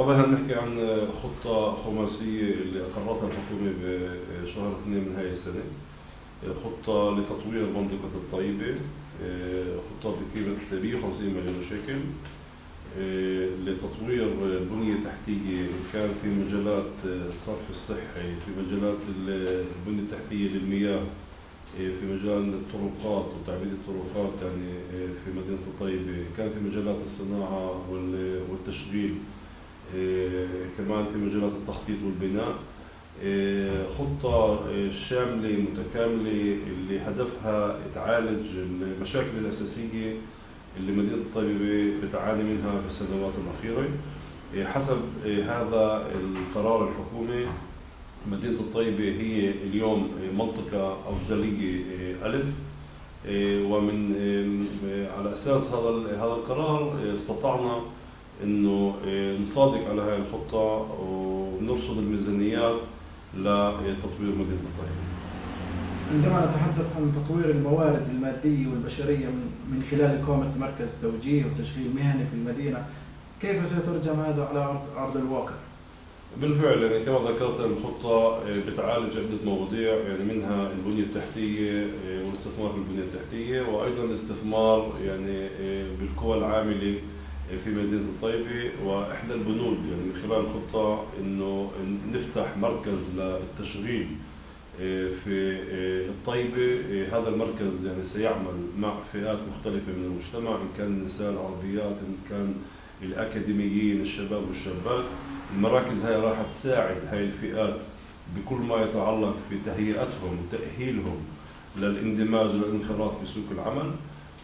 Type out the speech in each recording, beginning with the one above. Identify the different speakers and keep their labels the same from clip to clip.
Speaker 1: طبعا هنحكي عن خطة خماسية اللي أقرتها الحكومة بشهر 2 من هاي السنة. خطة لتطوير منطقة الطيبة، خطة بقيمة 150 مليون شекل لتطوير البنية التحتية، إن كان في مجالات الصرف الصحي، في مجالات البنية التحتية للمياه، في مجال الطرقات وتعبيد الطرقات يعني في مدينة الطيبة، كان في مجالات الصناعة والتشغيل، كمان في مجالات التخطيط والبناء. خطة شاملة متكاملة اللي هدفها تعالج المشاكل الأساسية اللي مدينة الطيبة بتعاني منها في السنوات الأخيرة. حسب هذا القرار الحكومي، مدينة الطيبة هي اليوم منطقة أفضلية ألف، ومن على أساس هذا القرار استطعنا إنه نصادق على هذه الخطة ونرصد الميزانيات لتطوير مدينة الطيبة.
Speaker 2: عندما نتحدث عن تطوير الموارد المادية والبشرية من خلال إقامة مركز توجيه وتشغيل مهني في المدينة، كيف سيترجم هذا على أرض الواقع؟
Speaker 1: بالفعل يعني كما ذكرت الخطة بتعالج عدة مواضيع، يعني منها البنية التحتية والاستثمار في البنية التحتية، وأيضا الاستثمار يعني بالقوى العاملة في مدينة الطيبة. وإحدى البنود يعني من خلال الخطة إنه نفتح مركز للتشغيل في الطيبة. هذا المركز يعني سيعمل مع فئات مختلفة من المجتمع، إن كان النساء العربيات، إن كان الأكاديميين الشباب والشابات. المراكز هاي راح تساعد هاي الفئات بكل ما يتعلق في تهيئتهم وتأهيلهم للاندماج والانخراط في سوق العمل،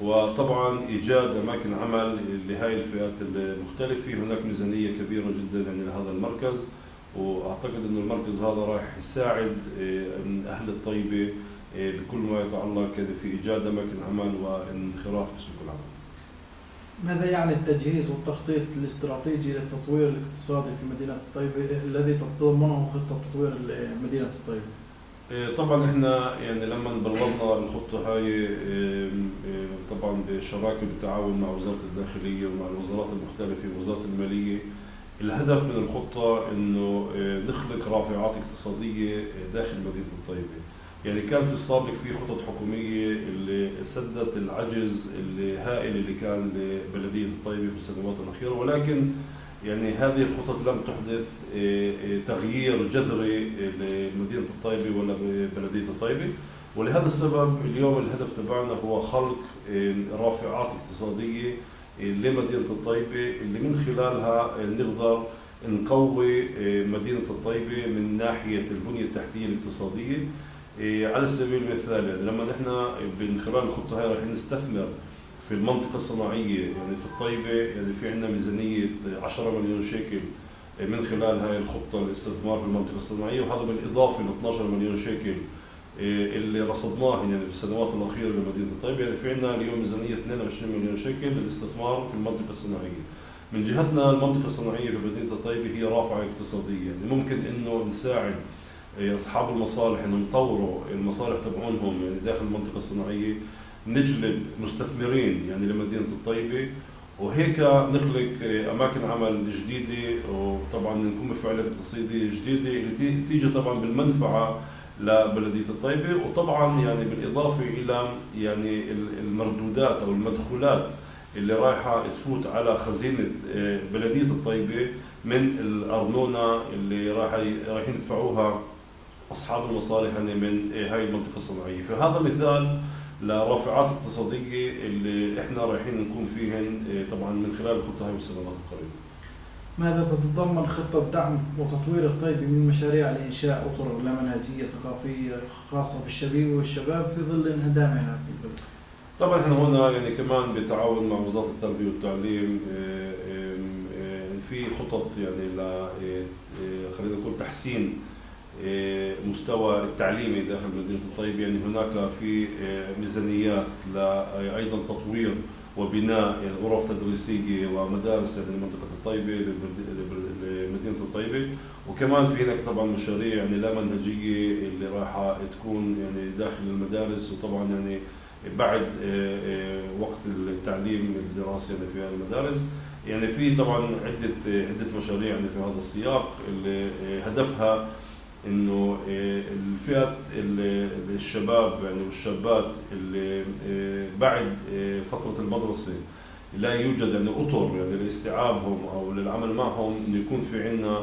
Speaker 1: وطبعا إيجاد أماكن عمل لهاي الفئات المختلفة. هناك ميزانية كبيرة جدا يعني لهذا المركز، وأعتقد أن المركز هذا راح يساعد أهل الطيبة بكل ما يتعلق في إيجاد أماكن عمل وانخراط في سوق العمل.
Speaker 2: ماذا يعني التجهيز والتخطيط الاستراتيجي للتطوير الاقتصادي في مدينة الطيبة الذي تتضمنه خطة تطوير مدينة الطيبة؟
Speaker 1: طبعا احنا يعني لما بلورنا الخطة هاي طبعا بشراكة بالتعاون مع وزارة الداخلية ومع الوزارات المختلفة ووزارة المالية. الهدف من الخطة انه نخلق رافعات اقتصادية داخل مدينة الطيبة. يعني كان في السابق في خطط حكومية اللي سدت العجز الهائل اللي كان لبلدية الطيبة في السنوات الأخيرة، ولكن يعني هذه الخطط لم تحدث تغيير جذري لمدينة الطيبة ولا ببلدية الطيبة. ولهذا السبب اليوم الهدف تبعنا هو خلق رافعات اقتصادية لمدينة الطيبة اللي من خلالها نقدر نقوي مدينة الطيبة من ناحية البنية التحتية الاقتصادية. على سبيل المثال يعني لما نحن من خلال الخطة هاي رح نستثمر في المنطقة الصناعية يعني في الطيبة، يعني في عندنا ميزانية 10 مليون شekil من خلال هاي الخطة للاستثمار في المنطقة الصناعية، وهذا بالإضافة ل 12 مليون شekil اللي رصدناه يعني بالسنوات الأخيرة لمدينة الطيبة. يعني في عندنا اليوم ميزانية 22 مليون شekil للاستثمار في المنطقة الصناعية. من جهتنا المنطقة الصناعية في مدينة الطيبة هي رافعة اقتصادية، يعني ممكن إنه نساعد أصحاب المصالح إنهم يطوروا المصالح تبعونهم يعني داخل المنطقة الصناعية، نجلب مستثمرين يعني لمدينة الطيبة، وهيك نخلق أماكن عمل جديدة، وطبعا نكون بفعاليات اقتصادية جديدة اللي تيجي طبعا بالمنفعة لبلدية الطيبة، وطبعا يعني بالإضافة إلى يعني المردودات أو المدخولات اللي رايحة تفوت على خزينة بلدية الطيبة من الأرنونة اللي رايحين يدفعوها أصحاب المصالح يعني من هاي المنطقة الصناعية. فهذا مثال لرافعات اقتصادية اللي احنا رايحين نكون فيهن طبعا من خلال الخطة هاي والسنوات القريبة.
Speaker 2: ماذا تتضمن خطة دعم وتطوير الطيبة من مشاريع لإنشاء أطر لا منهجية ثقافية خاصة بالشبيبة والشباب في ظل انهدامها في البلد؟
Speaker 1: طبعا احنا هنا يعني كمان بالتعاون مع وزارة التربية والتعليم في خطط يعني خلينا نقول تحسين مستوى التعليمي داخل مدينة الطيبة. يعني هناك في ميزانيات أيضا تطوير وبناء غرف تدريسية ومدارس يعني لمنطقة الطيبة لمدينة الطيبة، وكمان في هناك طبعا مشاريع يعني لا منهجية اللي راح تكون يعني داخل المدارس، وطبعا يعني بعد وقت التعليم الدراسي يعني في المدارس. يعني في طبعا عدة مشاريع يعني في هذا السياق اللي هدفها انه الفئة الشباب يعني والشابات اللي بعد فترة المدرسة لا يوجد يعني اطر يعني لاستيعابهم او للعمل معهم، انه يكون في عندنا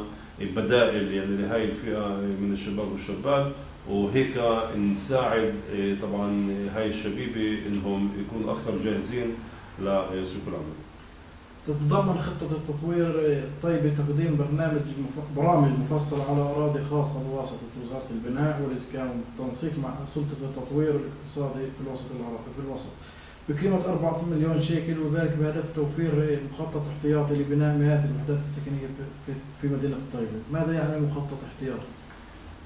Speaker 1: بدائل يعني لهي الفئة من الشباب والشابات، وهيك نساعد طبعا هاي الشبيبة انهم يكونوا اكثر جاهزين لسوق العمل.
Speaker 2: تتضمن خطة التطوير الطيبة تقديم برامج مفصلة على أراضي خاصة بواسطة وزارة البناء والإسكان والتنسيق مع سلطة التطوير الاقتصادي في الوسط العربي في الوسط بقيمة 4 مليون شيكل، وذلك بهدف توفير مخطط احتياطي لبناء مئات الوحدات السكنية في مدينة الطيبة. ماذا يعني مخطط احتياطي؟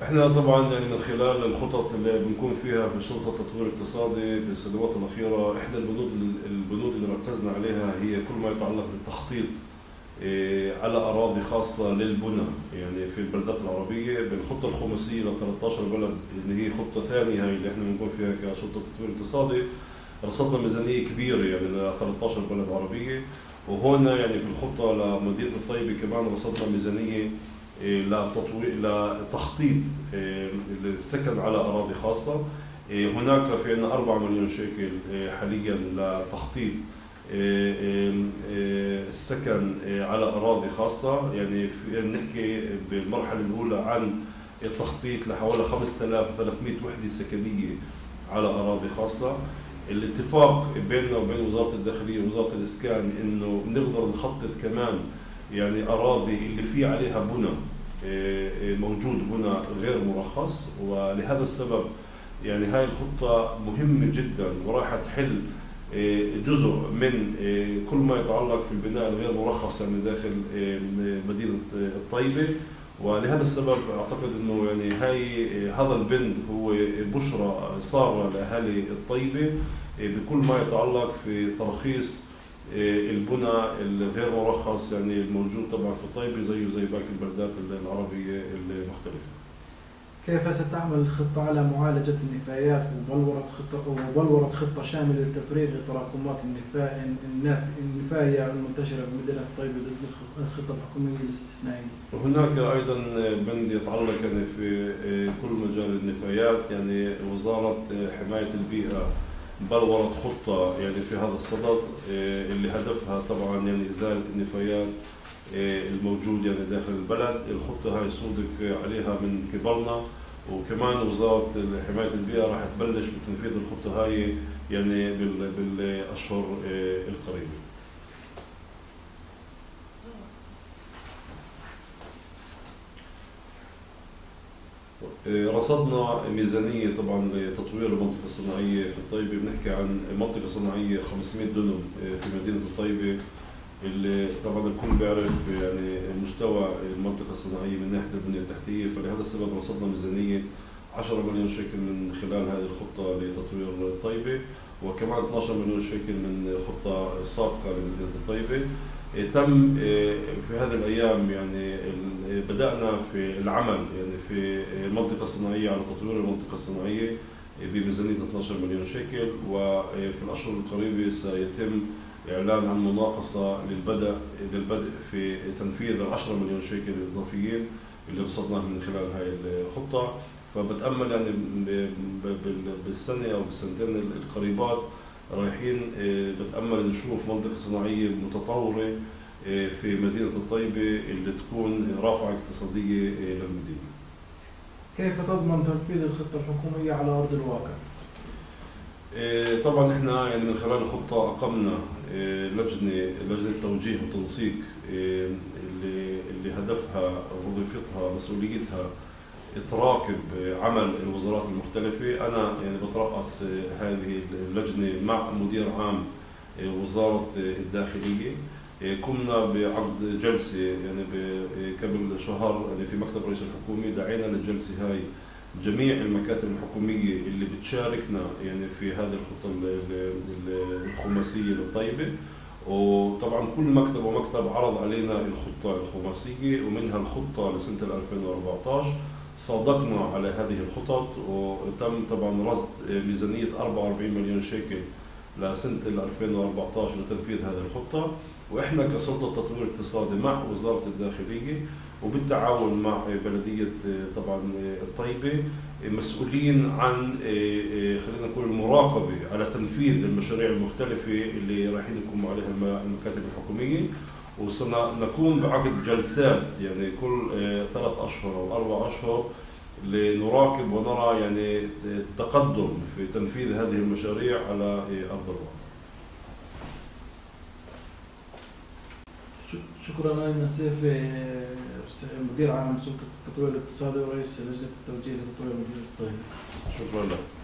Speaker 1: احنا طبعا يعني من خلال الخطط اللي بنكون فيها في سلطة التطوير الاقتصادي في السنوات الأخيرة، احدى البنود اللي ركزنا عليها هي كل ما يتعلق بالتخطيط على أراضي خاصة للبنى يعني في البلدات العربية بالخطة الخماسية ل 13 بلد، اللي هي خطة ثانية هي اللي احنا بنكون فيها كسلطة التطوير الاقتصادي. رصدنا ميزانية كبيرة يعني ل 13 بلد عربية، وهنا يعني في الخطة لمدينة الطيبة كمان رصدنا ميزانية لتخطيط السكن على أراضي خاصة. هناك في عندنا 4 مليون شيكل حاليا لتخطيط السكن على أراضي خاصة، يعني نحكي بالمرحلة الأولى عن التخطيط لحوالي 5300 وحدة سكنية على أراضي خاصة. الاتفاق بيننا وبين وزارة الداخلية ووزارة الإسكان إنه نقدر نخطط كمان يعني أراضي اللي في عليها بنى موجود بنى غير مرخص، ولهذا السبب يعني هاي الخطة مهمة جدا وراح تحل جزء من كل ما يتعلق في البناء الغير مرخص يعني داخل مدينة الطيبة. ولهذا السبب أعتقد أنه يعني هذا البند هو بشرى صار لأهالي الطيبة بكل ما يتعلق في ترخيص البنى الغير مرخص يعني الموجود طبعا في الطيبة زي باقي البلدات العربية المختلفة. كيف
Speaker 2: ستعمل الخطة على معالجة النفايات وبلورة خطة شاملة لتفريغ تراكمات النفاية المنتشرة في مدينة الطيبة ضد الخطة الحكومية الاستثنائية؟
Speaker 1: وهناك أيضا بند يتعلق يعني في كل مجال النفايات، يعني وزارة حماية البيئة بلورت خطة يعني في هذا الصدد اللي هدفها طبعا يعني إزالة النفايات الموجود يعني داخل البلد. الخطة هاي صودق عليها من قبلنا، وكمان وزارة حماية البيئة راح تبلش بتنفيذ الخطة هاي يعني بالأشهر القريبة. رصدنا ميزانية طبعا لتطوير المنطقة الصناعية في الطيبة. بنحكي عن منطقة صناعية 500 دنم في مدينة الطيبة، اللي طبعا الكل بيعرف يعني مستوى المنطقة الصناعية من ناحية البنية التحتية، فلهذا السبب رصدنا ميزانية 10 مليون شيكل من خلال هذه الخطة لتطوير الطيبة، وكمان 12 مليون شيكل من خطة سابقة لمدينة الطيبة. تم في هذه الأيام يعني بدأنا في العمل يعني في المنطقة الصناعية على تطوير المنطقة الصناعية بميزانية 12 مليون شيكل، وفي الأشهر القريبة سيتم إعلان عن مناقصة للبدء في تنفيذ 10 مليون شيكل الإضافيين اللي رصدناه من خلال هاي الخطة. فبتأمل يعني بالسنة أو بالسنتين القريبات رايحين بتأمل نشوف منطقة صناعية متطورة في مدينة الطيبة اللي تكون رافعة اقتصادية للمدينة.
Speaker 2: كيف تضمن تنفيذ الخطة الحكومية على أرض الواقع؟
Speaker 1: طبعا احنا يعني من خلال الخطة أقمنا لجنة توجيه وتنسيق اللي هدفها وظيفتها مسؤوليتها تراقب عمل الوزارات المختلفة. أنا يعني بترأس هذه اللجنة مع مدير عام وزارة الداخلية. قمنا بعقد جلسة يعني قبل شهر يعني في مكتب رئيس الحكومة. دعينا للجلسة هاي جميع المكاتب الحكومية اللي بتشاركنا يعني في هذه الخطة الخماسية للطيبة، وطبعا كل مكتب ومكتب عرض علينا الخطة الخماسية ومنها الخطة لسنة 2014. صادقنا على هذه الخطط وتم طبعا رصد ميزانية 44 مليون شيكل لسنة 2014 لتنفيذ هذه الخطة. وإحنا كسلطة تطوير اقتصادي مع وزارة الداخلية وبالتعاون مع بلدية طبعا الطيبة مسؤولين عن خلينا نقول المراقبة على تنفيذ المشاريع المختلفة اللي رايحين يقوم عليها المكاتب الحكومية، وسنقوم بعقد جلسات يعني كل 3 أشهر أو 4 أشهر لنراقب ونرى يعني التقدم في تنفيذ هذه المشاريع على أرض الواقع.
Speaker 2: شكرا لنا سيف، مدير عام سلطة التطوير الاقتصادي ورئيس لجنة التوجيه لتطوير مدينة الطيبة.
Speaker 1: شكرا لك.